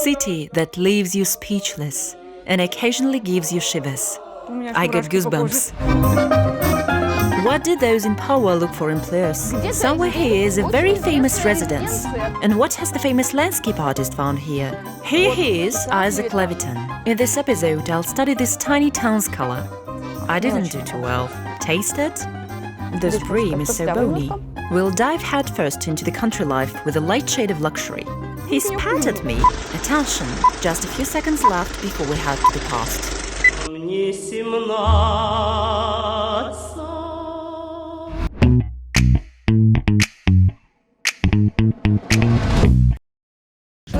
city that leaves you speechless and occasionally gives you shivers. I got goosebumps. What did those in power look for in Plyos? Somewhere here is a very famous residence. And what has the famous landscape artist found here? Here he is, Isaac Levitan. In this episode, I'll study this tiny town's color. I didn't do too well. Taste it? This bream is so bony. We'll dive headfirst into the country life with a light shade of luxury. He spat at me. Attention, just a few seconds left before we head to the past.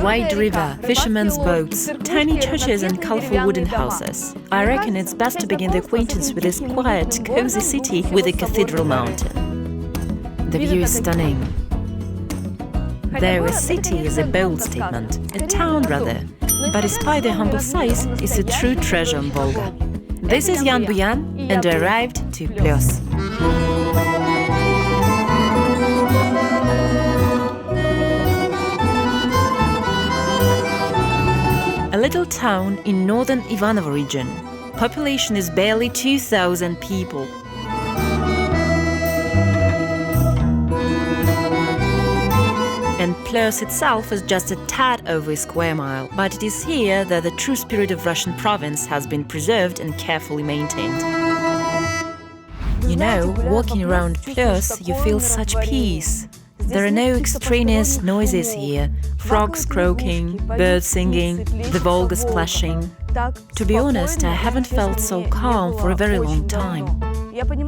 Wide river, fishermen's boats, tiny churches and colorful wooden houses. I reckon it's best to begin the acquaintance with this quiet, cozy city with a cathedral mountain. The view is stunning. Though a city is a bold statement, a town rather, but despite their humble size, it's a true treasure on Volga. This is Buyan, and I arrived to Plyos. A little town in northern Ivanovo region. Population is barely 2,000 people. And Plyos itself is just a tad over a square mile, but it is here that the true spirit of Russian province has been preserved and carefully maintained. You know, walking around Plyos, you feel such peace. There are no extraneous noises here, frogs croaking, birds singing, the Volga splashing. To be honest, I haven't felt so calm for a very long time.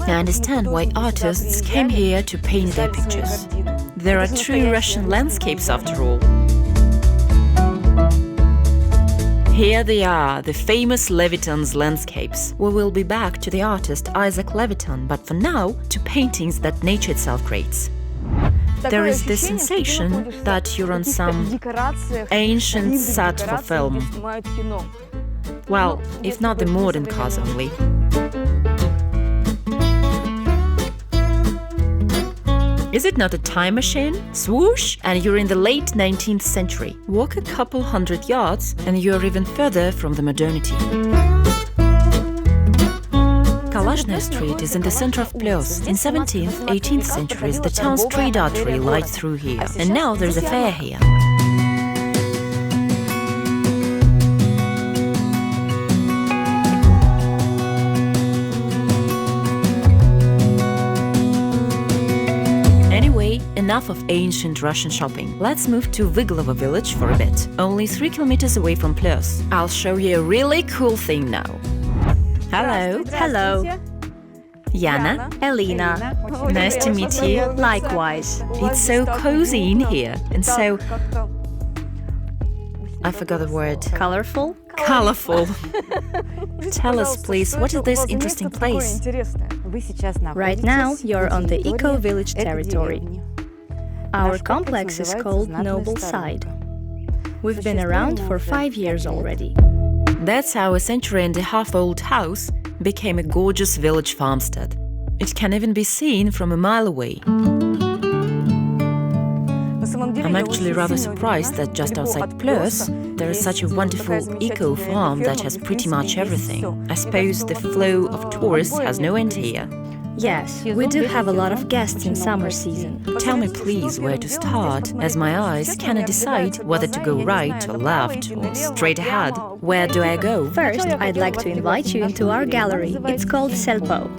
I understand why artists came here to paint their pictures. There are true Russian landscapes after all. Here they are, the famous Levitan's landscapes. We will be back to the artist Isaac Levitan, but for now, to paintings that nature itself creates. There is this sensation that you're on some ancient set for film. Well, if not the modern cars only. Is it not a time machine? Swoosh! And you're in the late 19th century. Walk a couple hundred yards and you're even further from the modernity. Kalashnaya Street is in the center of Plyos. In 17th, 18th centuries, the town's trade artery lied through here. And now there's a fair here. Anyway, enough of ancient Russian shopping. Let's move to Viglovo village for a bit. Only 3 kilometers away from Plyos. I'll show you a really cool thing now. Hello. Hello. Yana. Elena. Nice to meet you. Likewise. It's so cozy in here and so... I forgot the word. Colorful? Colorful. Tell us, please, what is this interesting place? Right now, you're on the eco-village territory. Our complex is called Noble Side. We've been around for 5 years already. That's how a century-and-a-half-old house became a gorgeous village farmstead. It can even be seen from a mile away. I'm actually rather surprised that just outside Plyos, there is such a wonderful eco-farm that has pretty much everything. I suppose the flow of tourists has no end here. Yes, we do have a lot of guests in summer season. Tell me please where to start, as my eyes cannot decide whether to go right or left or straight ahead. Where do I go? First, I'd like to invite you into our gallery. It's called Selpo.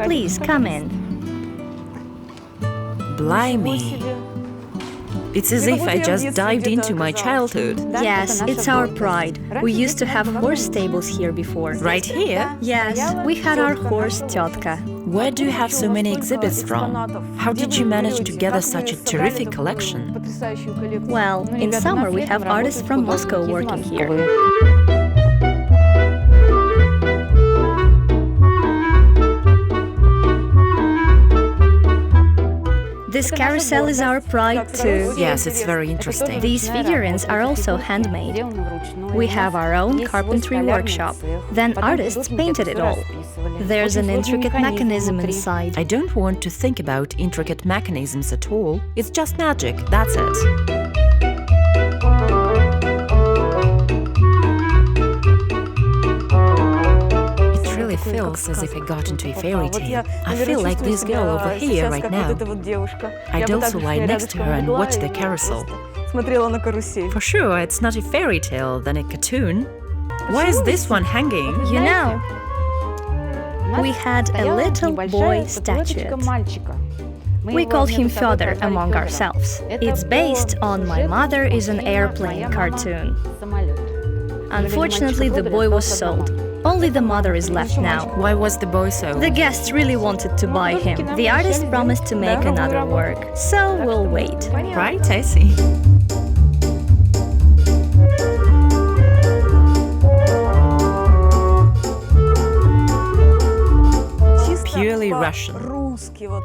Please, come in. Blimey. It's as if I just dived into my childhood. Yes, it's our pride. We used to have horse stables here before. Right here? Yes, we had our horse Tyotka. Where do you have so many exhibits from? How did you manage to gather such a terrific collection? Well, in summer we have artists from Moscow working here. This carousel is our pride too. Yes, it's very interesting. These figurines are also handmade. We have our own carpentry workshop. Then artists painted it all. There's an intricate mechanism inside. I don't want to think about intricate mechanisms at all. It's just magic, that's it. feels as if I got into a fairy tale. I feel like this girl over here right now. I'd also lie next to her and watch the carousel. For sure, it's not a fairy tale, then a cartoon. Why is this one hanging? You know, we had a little boy statuette. We called him Fodor among ourselves. It's based on My Mother is an Airplane cartoon. Unfortunately, the boy was sold. Only the mother is left now. Why was the boy sold? The guests really wanted to buy him. The artist promised to make another work, so we'll wait. Right, I see. Purely Russian.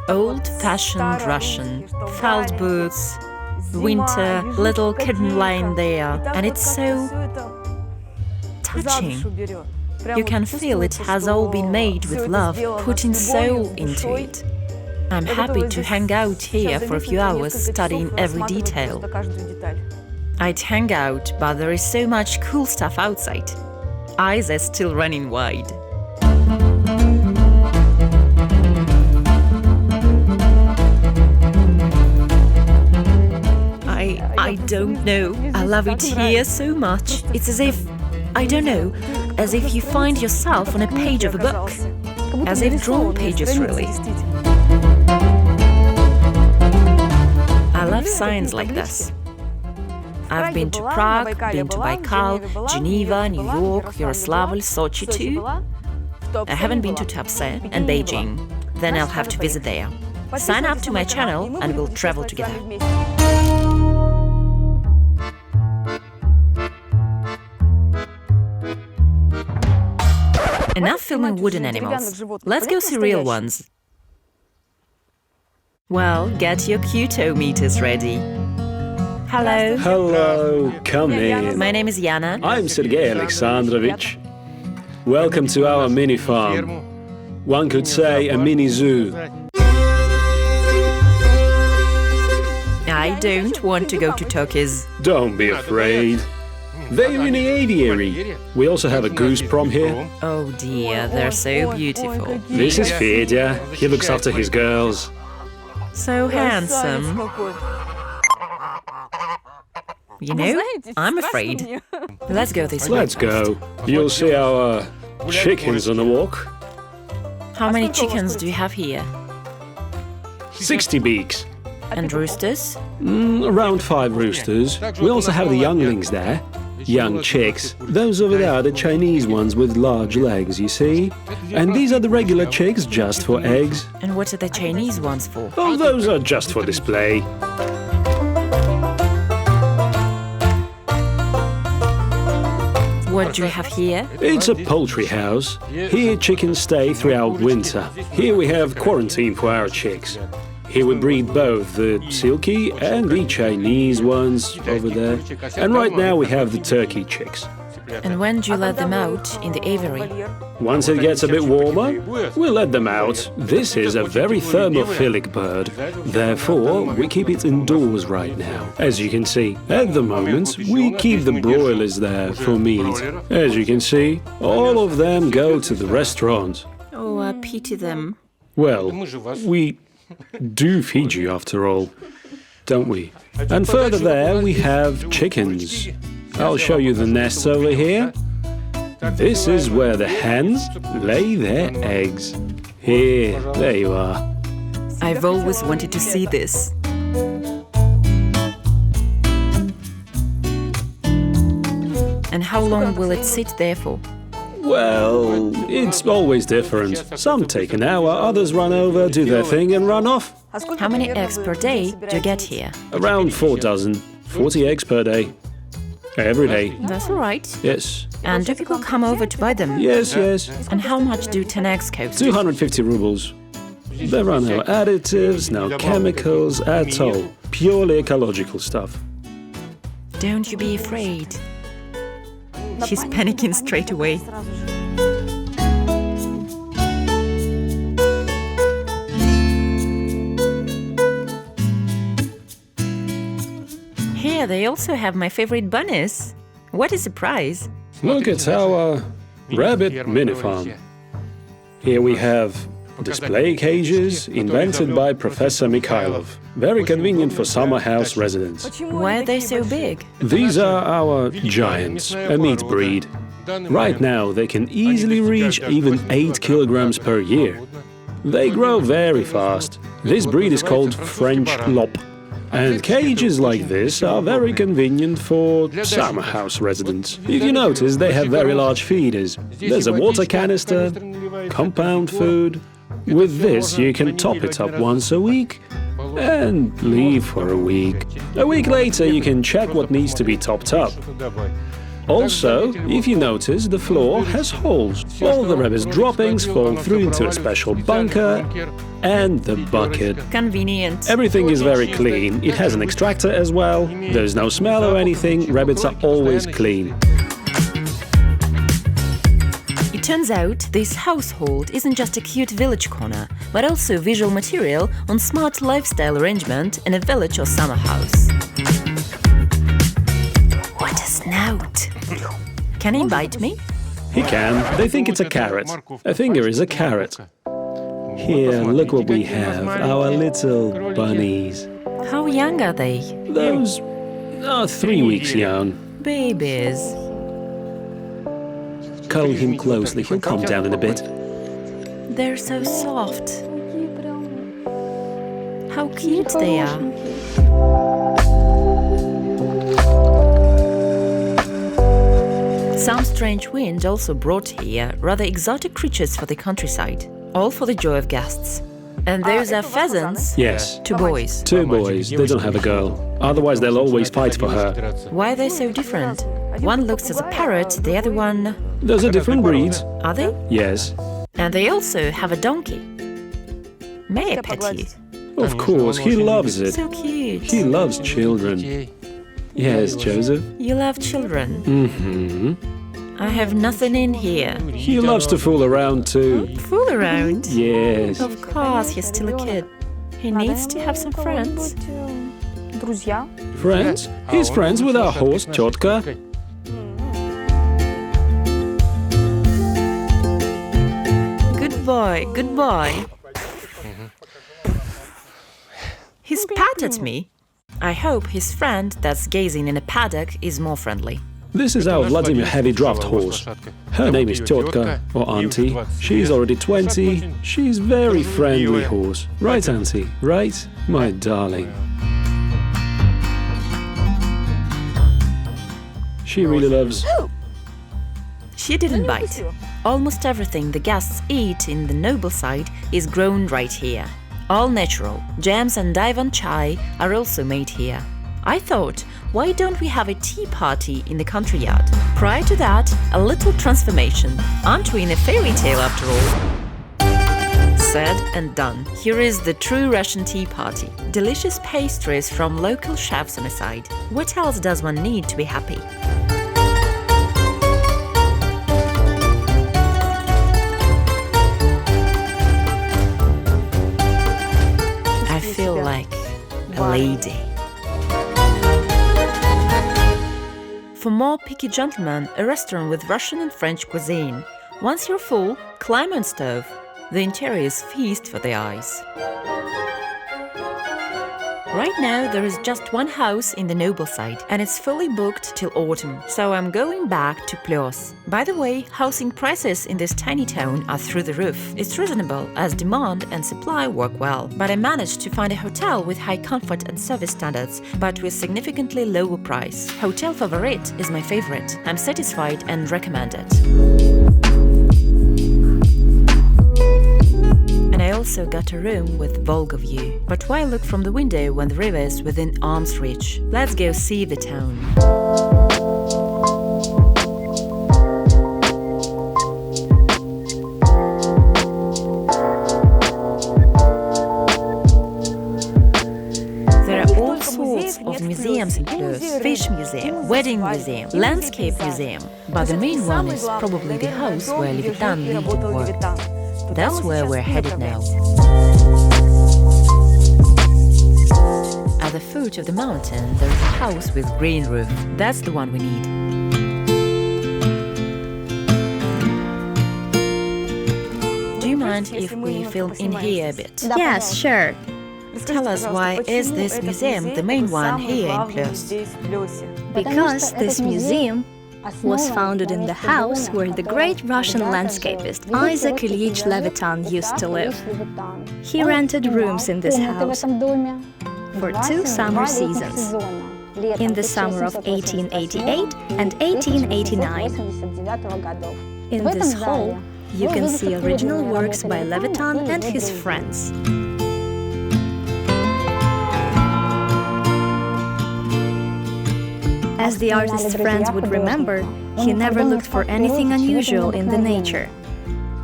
Old-fashioned Russian. Felt boots, winter, little kitten lying there, and it's so touching. You can feel it has all been made with love, putting soul into it. I'm happy to hang out here for a few hours studying every detail. I'd hang out, but there is so much cool stuff outside. Eyes are still running wide. I don't know. I love it here so much. It's as if, I don't know, as if you find yourself on a page of a book. As if drawn pages, really. I love signs like this. I've been to Prague, been to Baikal, Geneva, New York, Yaroslavl, Sochi too. I haven't been to Tuapse and Beijing. Then I'll have to visit there. Sign up to my channel and we'll travel together. Enough filming wooden animals. Let's go see real ones. Well, get your Q-tometers ready. Hello. Hello, come in. My name is Yana. I'm Sergei Alexandrovich. Welcome to our mini farm. One could say a mini zoo. I don't want to go to turkeys. Don't be afraid. They're in the aviary. We also have a goose prom here. Oh dear, they're so beautiful. This is Fedya. He looks after his girls. So handsome. You know, I'm afraid. Let's go this way. Let's go. You'll see our chickens on the walk. How many chickens do you have here? 60 beaks. And roosters? Around 5 roosters. We also have the younglings there. Young chicks. Those over there are the Chinese ones with large legs, you see? And these are the regular chicks just for eggs. And what are the Chinese ones for? Oh, those are just for display. What do you have here? It's a poultry house. Here chickens stay throughout winter. Here we have quarantine for our chicks. Here we breed both the silky and the Chinese ones over there. And right now we have the turkey chicks. And when do you let them out in the aviary? Once it gets a bit warmer, we'll let them out. This is a very thermophilic bird. Therefore, we keep it indoors right now. As you can see, at the moment, we keep the broilers there for meat. As you can see, all of them go to the restaurant. Oh, I pity them. Well, we do feed you after all, don't we? And further there we have chickens. I'll show you the nests over here. This is where the hens lay their eggs. Here, there you are. I've always wanted to see this. And how long will it sit there for? Well, it's always different. Some take an hour, others run over, do their thing and run off. How many eggs per day do you get here? Around 4 dozen. 40 eggs per day. Every day. That's all right. Yes. And do people come over to buy them? Yes, yes. And how much do 10 eggs cost? 250 rubles. There are no additives, no chemicals at all. Purely ecological stuff. Don't you be afraid. She's panicking straight away. Here they also have my favorite bunnies. What a surprise. Look at our rabbit mini farm. Here we have display cages invented by Professor Mikhailov. Very convenient for summer house residents. Why are they so big? These are our giants, a meat breed. Right now, they can easily reach even 8 kilograms per year. They grow very fast. This breed is called French Lop. And cages like this are very convenient for summer house residents. If you notice, they have very large feeders. There's a water canister, compound food. With this, you can top it up once a week and leave for a week. A week later, you can check what needs to be topped up. Also, if you notice, the floor has holes. All the Rebbe's droppings fall through into a special bunker and the bucket. Convenient. Everything is very clean. It has an extractor as well. There's no smell or anything. Rebbe's are always clean. It turns out this household isn't just a cute village corner, but also visual material on smart lifestyle arrangement in a village or summer house. What a snout! Can he bite me? He can. They think it's a carrot. A finger is a carrot. Here, look what we have. Our little bunnies. How young are they? Those are 3 weeks young. Babies. Cuddle him closely. He'll calm down in a bit. They're so soft. How cute they are. Some strange wind also brought here rather exotic creatures for the countryside, all for the joy of guests. And those are pheasants? Yes. 2 boys. 2 boys. They don't have a girl. Otherwise, they'll always fight for her. Why are they so different? One looks as a parrot, the other one... Those are different breeds. Are they? Yes. And they also have a donkey. May I pet you? Of course, he loves it. So cute. He loves children. Yes, Joseph? You love children. Mm-hmm. I have nothing in here. He loves to fool around too. Fool around? Yes. Of course, he's still a kid. He needs to have some friends. Friends? He's friends with our horse, Tyotka. Good boy, good boy. He spat at me. I hope his friend that's gazing in a paddock is more friendly. This is our Vladimir heavy draft horse. Her name is Tyotka, or Auntie. She's already 20. She's very friendly horse. Right, Auntie? Right? My darling. She really loves... She didn't bite. Almost everything the guests eat in the noble side is grown right here. All natural. Jams and divan chai are also made here. I thought, why don't we have a tea party in the country yard? Prior to that, a little transformation. Aren't we in a fairy tale after all? Said and done. Here is the true Russian tea party. Delicious pastries from local chefs on a side. What else does one need to be happy? I feel like a lady. For more picky gentlemen, a restaurant with Russian and French cuisine. Once you're full, climb on stove. The interior is feast for the eyes. Right now there is just one house in the noble side, and it's fully booked till autumn, so I'm going back to Plyos. By the way, housing prices in this tiny town are through the roof. It's reasonable as demand and supply work well, but I managed to find a hotel with high comfort and service standards, but with significantly lower price. Hotel Favorit is my favorite. I'm satisfied and recommend it. And I also got a room with Volga view. But why look from the window when the river is within arm's reach? Let's go see the town. There are all sorts of museums in Plyos. Fish museum, wedding museum, landscape museum. But the main one is probably the house where Levitan lived and worked. That's where we're headed now. At the foot of the mountain, there is a house with green roof. That's the one we need. Do you mind if we film in here a bit? Yes, sure. Tell us, why is this museum the main one here in Plyos? Because this museum was founded in the house where the great Russian landscapist Isaac Levitan used to live. He rented rooms in this house for 2 summer seasons, in the summer of 1888 and 1889. In this hall, you can see original works by Levitan and his friends. As the artist's friends would remember, he never looked for anything unusual in the nature.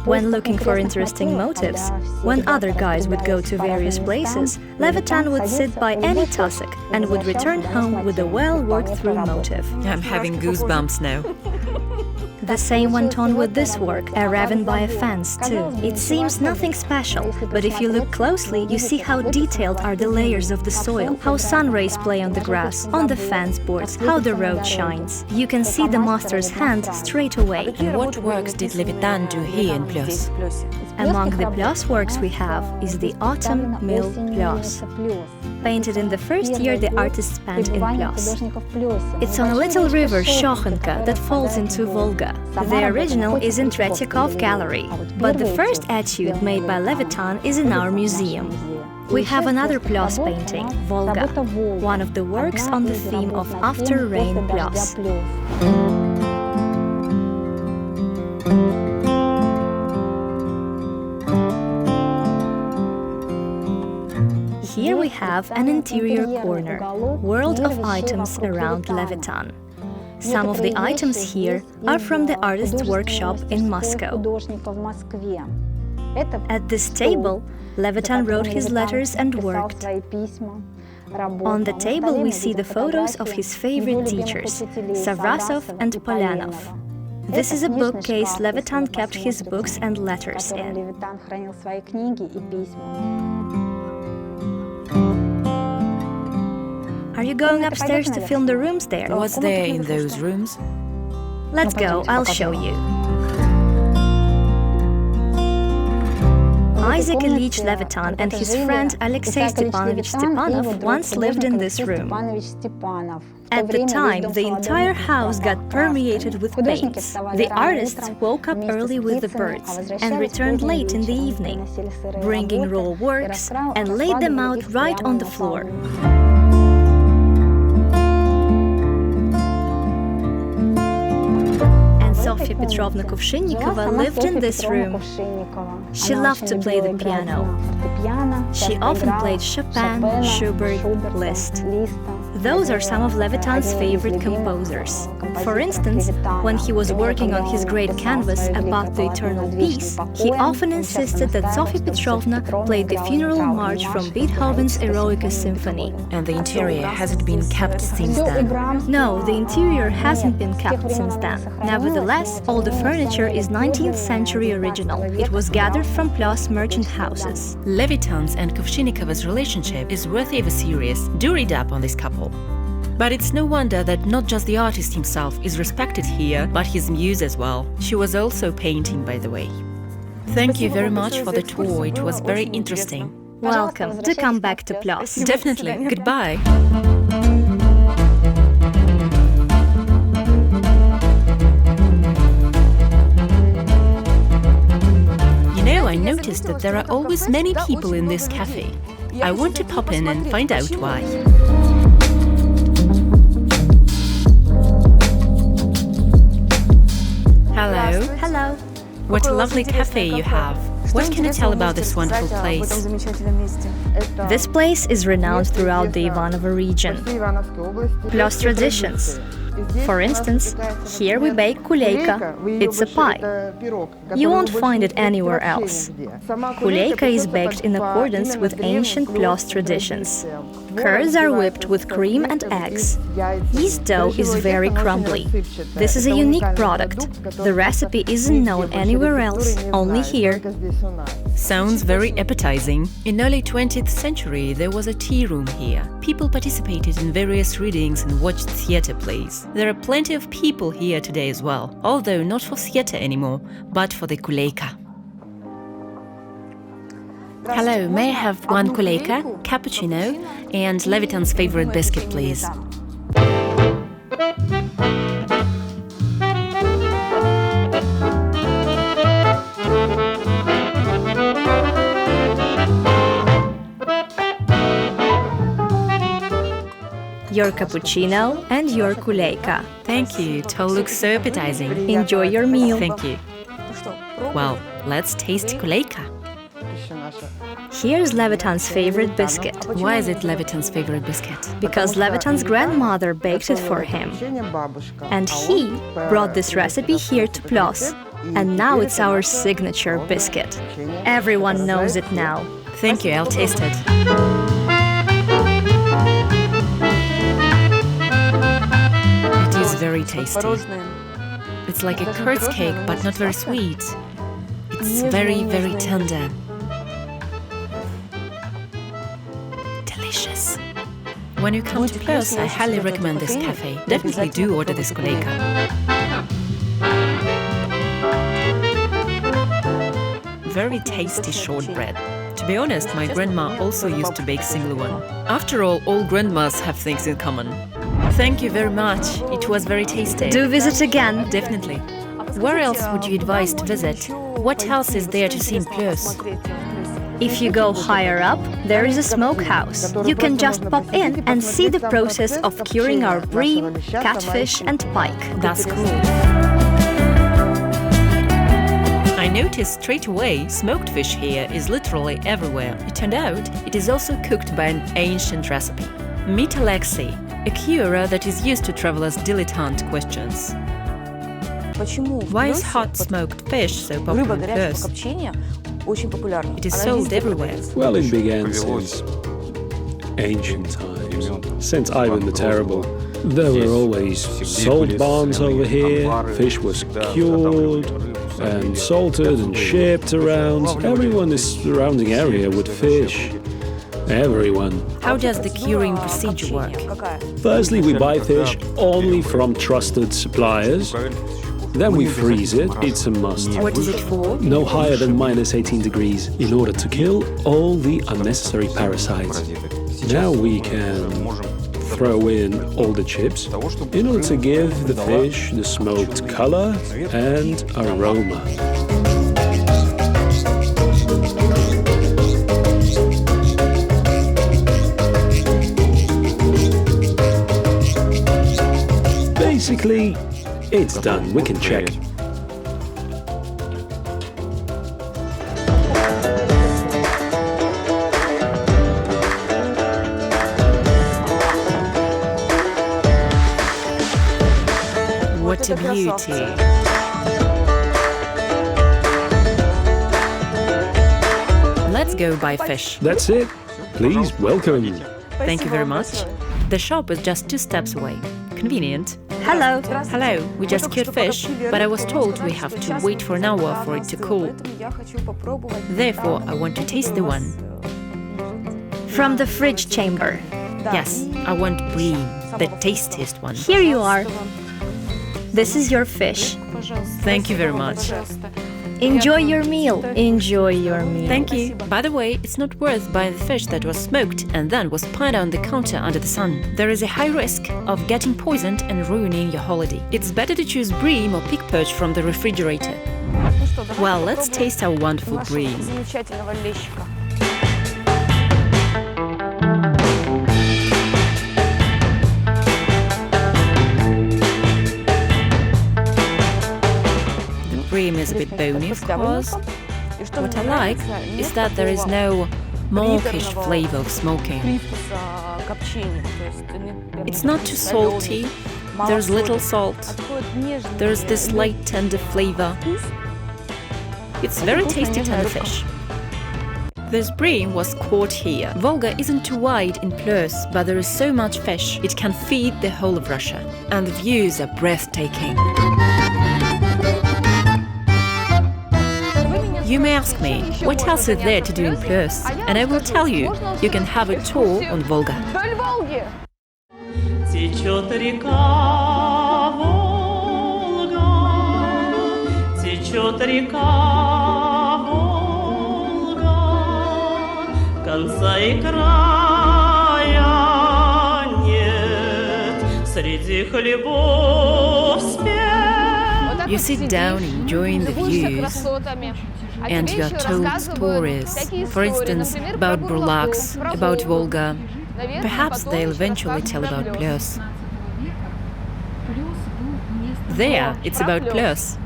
When looking for interesting motifs, when other guys would go to various places, Levitan would sit by any tussock and would return home with a well-worked-through motif. I'm having goosebumps now. The same went on with this work, arriven by a fence, too. It seems nothing special, but if you look closely, you see how detailed are the layers of the soil, how sun rays play on the grass, on the fence boards, how the road shines. You can see the master's hand straight away. And what works did Levitan do here in Plyos? Among the Plyos works we have is the Autumn Mill Plyos. Painted in the first year the artist spent in Plyos. It's on a little river, Shokhenka, that falls into Volga. The original is in Tretyakov Gallery, but the first etude made by Levitan is in our museum. We have another Plyos painting, Volga, one of the works on the theme of After Rain Plyos. Here we have an interior corner, world of items around Levitan. Some of the items here are from the artist's workshop in Moscow. At this table, Levitan wrote his letters and worked. On the table we see the photos of his favorite teachers, Savrasov and Polyanov. This is a bookcase Levitan kept his books and letters in. Are you going upstairs to film the rooms there? What's there in those rooms? Let's go, I'll show you. Isaac Levitan and his friend Alexei Stepanovich Stepanov once lived in this room. At the time, the entire house got permeated with paints. The artists woke up early with the birds and returned late in the evening, bringing raw works and laid them out right on the floor. Sofia Petrovna Kuvshinnikova lived in this room. She loved to play the piano. She often played Chopin, Schubert, Liszt. Those are some of Levitan's favorite composers. For instance, when he was working on his great canvas about the eternal peace, he often insisted that Sofia Petrovna played the funeral march from Beethoven's Eroica Symphony. And the interior hasn't been kept since then? No, the interior hasn't been kept since then. Nevertheless, all the furniture is 19th century original. It was gathered from Plyos merchant houses. Levitan's and Kuvshinnikova's relationship is worthy of a series. Do read up on this couple. But it's no wonder that not just the artist himself is respected here, but his muse as well. She was also painting, by the way. Thank you very much for the tour, it was very interesting. Welcome, do come back to Plyos. Definitely, goodbye. You know, I noticed that there are always many people in this cafe. I want to pop in and find out why. Hello. Hello. What a lovely cafe you have. What can you tell about this wonderful place? This place is renowned throughout the Ivanovo region. Plyos traditions. For instance, here we bake kuleyka. It's a pie. You won't find it anywhere else. Kuleyka is baked in accordance with ancient Plyos traditions. Curds are whipped with cream and eggs. Yeast dough is very crumbly. This is a unique product. The recipe isn't known anywhere else, only here. Sounds very appetizing. In early 20th century, there was a tea room here. People participated in various readings and watched theater plays. There are plenty of people here today as well, although not for theater anymore, but for the kuleyka. Hello, may I have one kuleyka, cappuccino, and Levitan's favorite biscuit, please? Your cappuccino and your kuleyka. Thank you, it all looks so appetizing. Enjoy your meal. Thank you. Well, let's taste kuleyka. Here's Levitan's favorite biscuit. Why is it Levitan's favorite biscuit? Because Levitan's grandmother baked it for him. And he brought this recipe here to Plyos. And now it's our signature biscuit. Everyone knows it now. Thank you, I'll taste it. It is very tasty. It's like a curd cake, but not very sweet. It's very, very tender. Delicious. When you come to Plyos, I highly recommend this cafe. Definitely do order this kuleyka. Very tasty shortbread. To be honest, my grandma also used to bake similar one. After all grandmas have things in common. Thank you very much. It was very tasty. Do visit again. Definitely. Where else would you advise to visit? What else is there to see in Plyos? If you go higher up, there is a smokehouse. You can just pop in and see the process of curing our bream, catfish and pike. That's cool. I noticed straight away smoked fish here is literally everywhere. It turned out it is also cooked by an ancient recipe. Meet Alexei, a curer that is used to travelers' dilettante questions. Why is hot smoked fish so popular in Plyos? It is sold everywhere. Well, it began since ancient times. Since Ivan the Terrible, there were always salt barns over here. Fish was cured and salted and shipped around. Everyone in the surrounding area would fish. Everyone. How does the curing procedure work? Firstly, we buy fish only from trusted suppliers. Then we freeze it. It's a must. What is it for? No higher than -18 degrees in order to kill all the unnecessary parasites. Now we can throw in all the chips in order to give the fish the smoked color and aroma. Basically, it's done. We can check. What a beauty. Let's go buy fish. That's it. Please, welcome. Thank you very much. The shop is just 2 steps away. Convenient. Hello. Hello, we just cured fish, but I was told we have to wait for an hour for it to cool. Therefore, I want to taste the one. From the fridge chamber. Yes, I want bream, the tastiest one. Here you are. This is your fish. Thank you very much. Enjoy your meal. Enjoy your meal. Thank you. By the way, it's not worth buying the fish that was smoked and then was piled on the counter under the sun. There is a high risk of getting poisoned and ruining your holiday. It's better to choose bream or pig perch from the refrigerator. Well, let's taste our wonderful bream. Bream is a bit bony, of course. What I like is that there is no mawkish flavor of smoking. It's not too salty, there's little salt, there's this light tender flavor. It's very tasty tender fish. This bream was caught here. Volga isn't too wide in Plyos, but there is so much fish, it can feed the whole of Russia. And the views are breathtaking. You may ask me, what else is there to do in Plyos? And I will tell you, you can have a tour on Volga. Течет река Волга, течет река Волга, конца и края нет, среди хлебов спят. You sit down enjoying the views, and you are told stories, for instance, about burlaks, about Volga. Perhaps they'll eventually tell about Plyos. There, it's about Plyos.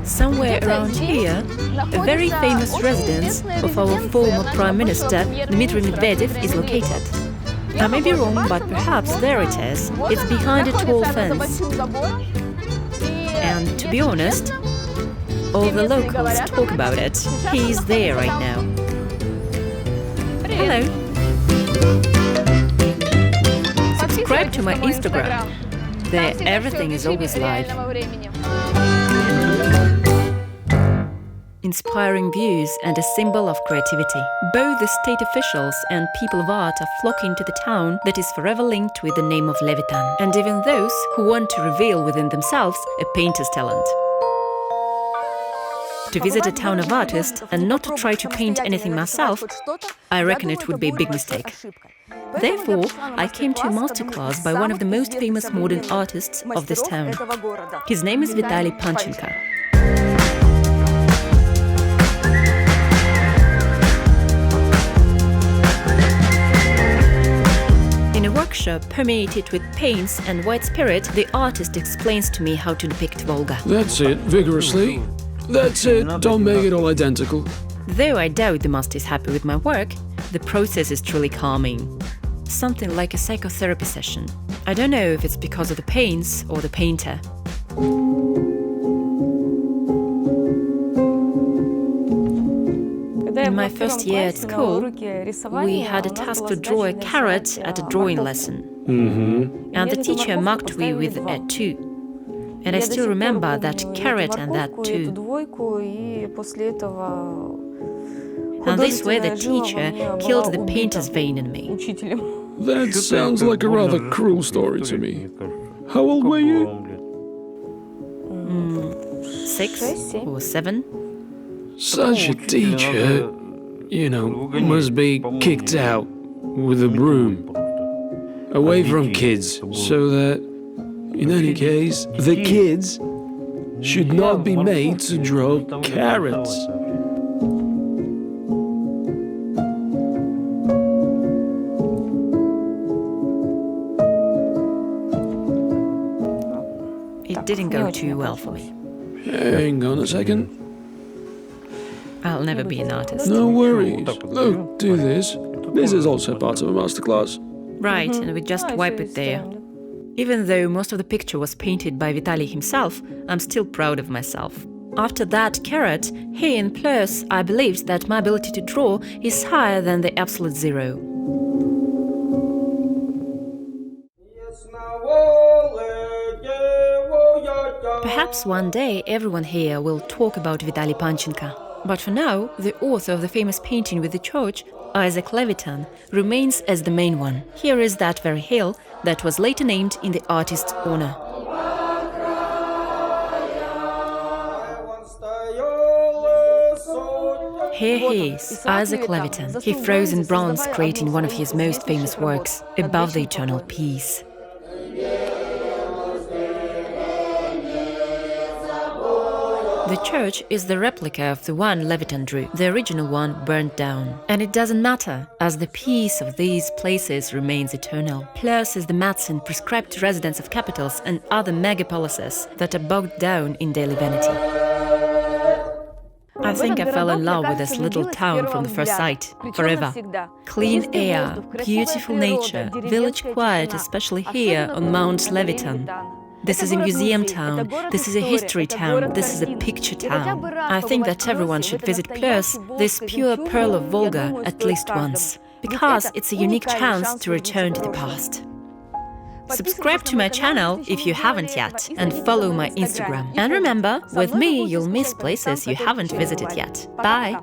Somewhere around here, a very famous residence of our former Prime Minister Dmitry Medvedev is located. I may be wrong, but perhaps there it is. It's behind a tall fence. And to be honest, all the locals talk about it. He is there right now. Hello. Subscribe to my Instagram. There everything is always live. Inspiring views and a symbol of creativity. Both the state officials and people of art are flocking to the town that is forever linked with the name of Levitan, and even those who want to reveal within themselves a painter's talent. To visit a town of artists and not to try to paint anything myself, I reckon it would be a big mistake. Therefore, I came to a masterclass by one of the most famous modern artists of this town. His name is Vitaly Panchenko. In a workshop permeated with paints and white spirit, the artist explains to me how to depict Volga. That's it, vigorously. That's it, don't make it all identical. Though I doubt the master is happy with my work, the process is truly calming. Something like a psychotherapy session. I don't know if it's because of the paints or the painter. In my first year at school, we had a task to draw a carrot at a drawing lesson. And the teacher marked me with a 2. And I still remember that carrot and that 2. And this way the teacher killed the painter's vein in me. That sounds like a rather cruel story to me. How old were you? 6 or 7. Such a teacher, must be kicked out with a broom, away from kids, so that, in any case, the kids should not be made to draw carrots. It didn't go too well for me. Hang on a second. I'll never be an artist. No worries. Look, do this. This is also part of a masterclass. Right, and we just wipe it there. Even though most of the picture was painted by Vitaly himself, I'm still proud of myself. After that carrot, here in Plyos, I believed that my ability to draw is higher than the absolute zero. Perhaps one day everyone here will talk about Vitaly Panchenko. But for now, the author of the famous painting with the church, Isaac Levitan, remains as the main one. Here is that very hill that was later named in the artist's honor. Here he is, Isaac Levitan. He froze in bronze, creating one of his most famous works, Above the Eternal Peace. The church is the replica of the one Levitan drew. The original one burned down. And it doesn't matter, as the peace of these places remains eternal. Plyos is the mats and prescribed residence of capitals and other megapolises that are bogged down in daily vanity. I think I fell in love with this little town from the first sight, forever. Clean air, beautiful nature, village quiet, especially here on Mount Levitan. This is a museum town, this is a history town, this is a picture town. I think that everyone should visit Plyos, this pure pearl of Volga, at least once, because it's a unique chance to return to the past. Subscribe to my channel if you haven't yet, and follow my Instagram. And remember, with me you'll miss places you haven't visited yet. Bye!